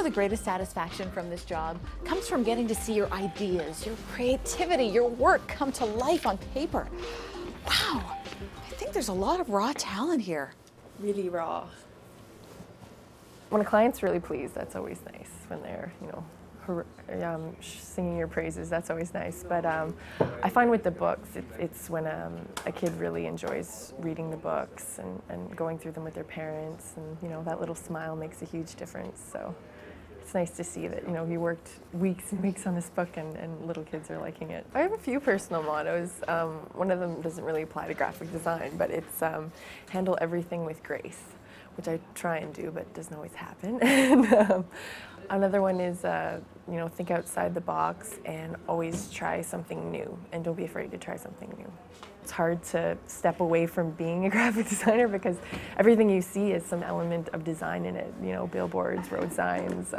the greatest satisfaction from this job comes from getting to see your ideas, your creativity, your work come to life on paper. Wow, I think there's a lot of raw talent here. Really raw. When a client's really pleased, that's always nice. When they're, singing your praises, that's always nice. But I find with the books, it's when a kid really enjoys reading the books and going through them with their parents, and that little smile makes a huge difference. So it's nice to see that you worked weeks and weeks on this book and little kids are liking it. I have a few personal mottos. One of them doesn't really apply to graphic design, but it's handle everything with grace, which I try and do, but doesn't always happen. And another one is, think outside the box and always try something new, and don't be afraid to try something new. It's hard to step away from being a graphic designer because everything you see is some element of design in it. Billboards, road signs.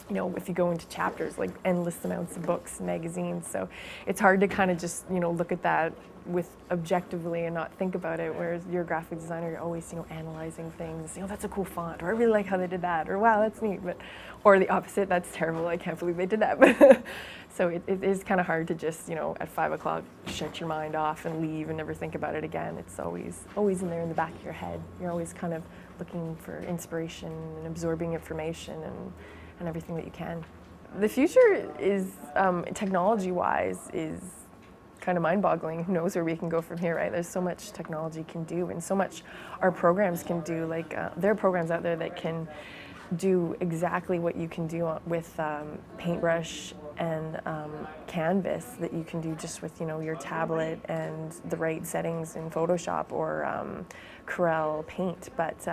If you go into chapters, like endless amounts of books, magazines. So it's hard to kind of just, look at that with objectively and not think about it, whereas you're a graphic designer, you're always, analyzing things. That's a cool font, or I really like how they did that, or wow, that's neat, or the opposite, that's terrible, I can't believe they did that. But so it is kind of hard to just, at 5 o'clock, shut your mind off and leave and never think about it again. It's always in there in the back of your head. You're always kind of looking for inspiration and absorbing information and everything that you can. The future is, technology-wise, is kind of mind-boggling. Who knows where we can go from here, right? There's so much technology can do and so much our programs can do. Like, there are programs out there that can do exactly what you can do with paintbrush and canvas that you can do just with, your tablet and the right settings in Photoshop or Corel Paint. But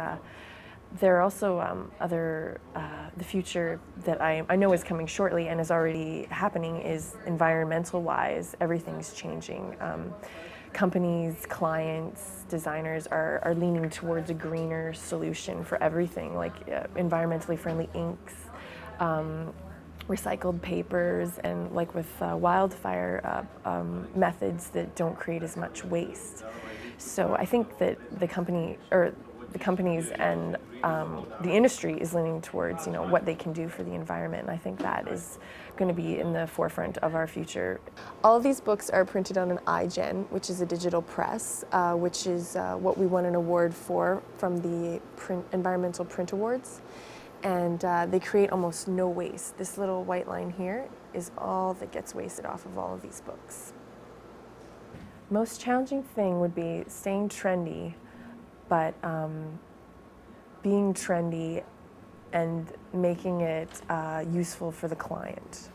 there are also the future that I know is coming shortly and is already happening is environmental-wise, everything's changing. Companies, clients, designers are leaning towards a greener solution for everything, like environmentally friendly inks, recycled papers, and like with wildfire methods that don't create as much waste. So I think that the companies and the industry is leaning towards, what they can do for the environment. And I think that is going to be in the forefront of our future. All of these books are printed on an iGen, which is a digital press, which is what we won an award for from the Environmental Print Awards. And they create almost no waste. This little white line here is all that gets wasted off of all of these books. Most challenging thing would be staying trendy, but being trendy and making it useful for the client.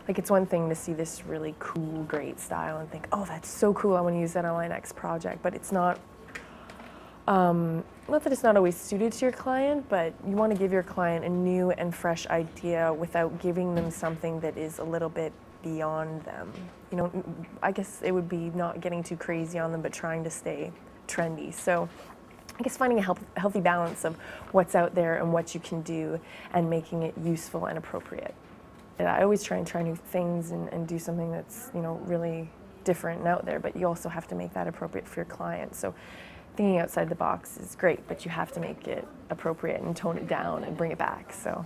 Like, it's one thing to see this really cool, great style and think, oh, that's so cool, I want to use that on my next project, but it's not that it's not always suited to your client, but you want to give your client a new and fresh idea without giving them something that is a little bit beyond them. I guess it would be not getting too crazy on them, but trying to stay trendy. So I guess finding a healthy balance of what's out there and what you can do and making it useful and appropriate. And I always try new things and do something that's, really different and out there, but you also have to make that appropriate for your client. So thinking outside the box is great, but you have to make it appropriate and tone it down and bring it back. So.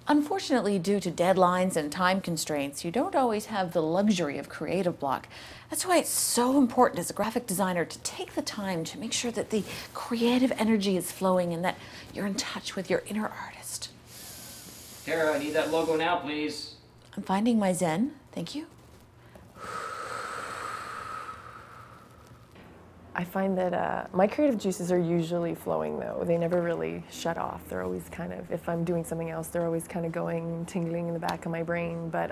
Unfortunately, due to deadlines and time constraints, you don't always have the luxury of creative block. That's why it's so important as a graphic designer to take the time to make sure that the creative energy is flowing and that you're in touch with your inner artist. Tara, I need that logo now, please. I'm finding my zen. Thank you. I find that my creative juices are usually flowing, though. They never really shut off. They're always kind of, if I'm doing something else, they're always kind of going, tingling in the back of my brain. But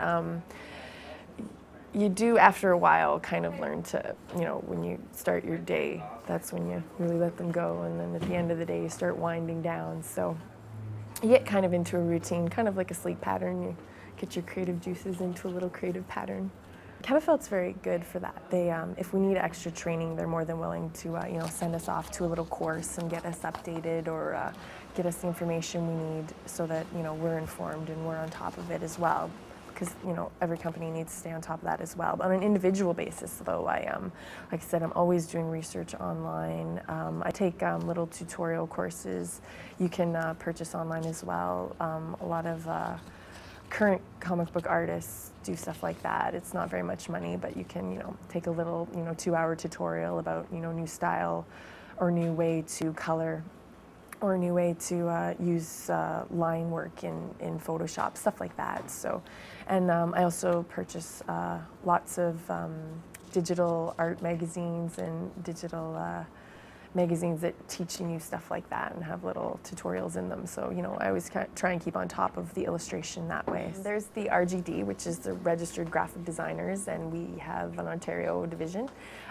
you do, after a while, kind of learn to, when you start your day, that's when you really let them go. And then at the end of the day, you start winding down. So you get kind of into a routine, kind of like a sleep pattern. You get your creative juices into a little creative pattern. Kempenfelt's very good for that. They, if we need extra training, they're more than willing to, send us off to a little course and get us updated or get us the information we need so that, we're informed and we're on top of it as well. because every company needs to stay on top of that as well. But on an individual basis, though, like I said, I'm always doing research online. I take little tutorial courses you can purchase online as well. A lot of current comic book artists do stuff like that. It's not very much money, but you can take a little 2-hour tutorial about new style or new way to color or a new way to use line work in Photoshop, stuff like that. So, and I also purchase lots of digital art magazines and digital magazines that teach you stuff like that and have little tutorials in them. So, I always try and keep on top of the illustration that way. There's the RGD, which is the Registered Graphic Designers, and we have an Ontario division.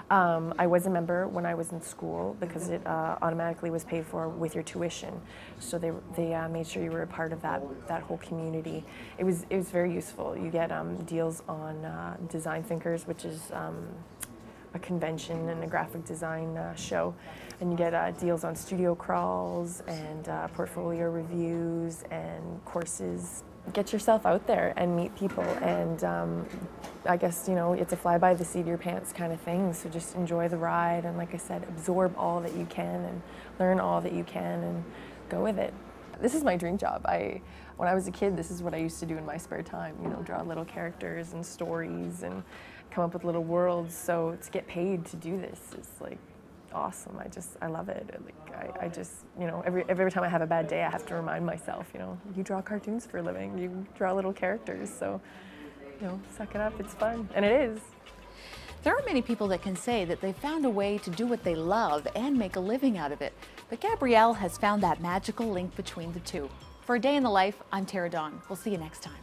I was a member when I was in school because it automatically was paid for with your tuition. So they made sure you were a part of that whole community. It was very useful. You get deals on Design Thinkers, which is a convention and a graphic design show, and you get deals on studio crawls and portfolio reviews and courses. Get yourself out there and meet people, and I guess it's a fly by the seat of your pants kind of thing, so just enjoy the ride and, like I said, absorb all that you can and learn all that you can and go with it. This is my dream job. When I was a kid, this is what I used to do in my spare time, draw little characters and stories and come up with little worlds. So to get paid to do this is like awesome. I love it. Like I just, every time I have a bad day, I have to remind myself, you draw cartoons for a living, you draw little characters, so, suck it up, it's fun, and it is. There are many people that can say that they've found a way to do what they love and make a living out of it, but Gabrielle has found that magical link between the two. For A Day in the Life, I'm Tara Dawn. We'll see you next time.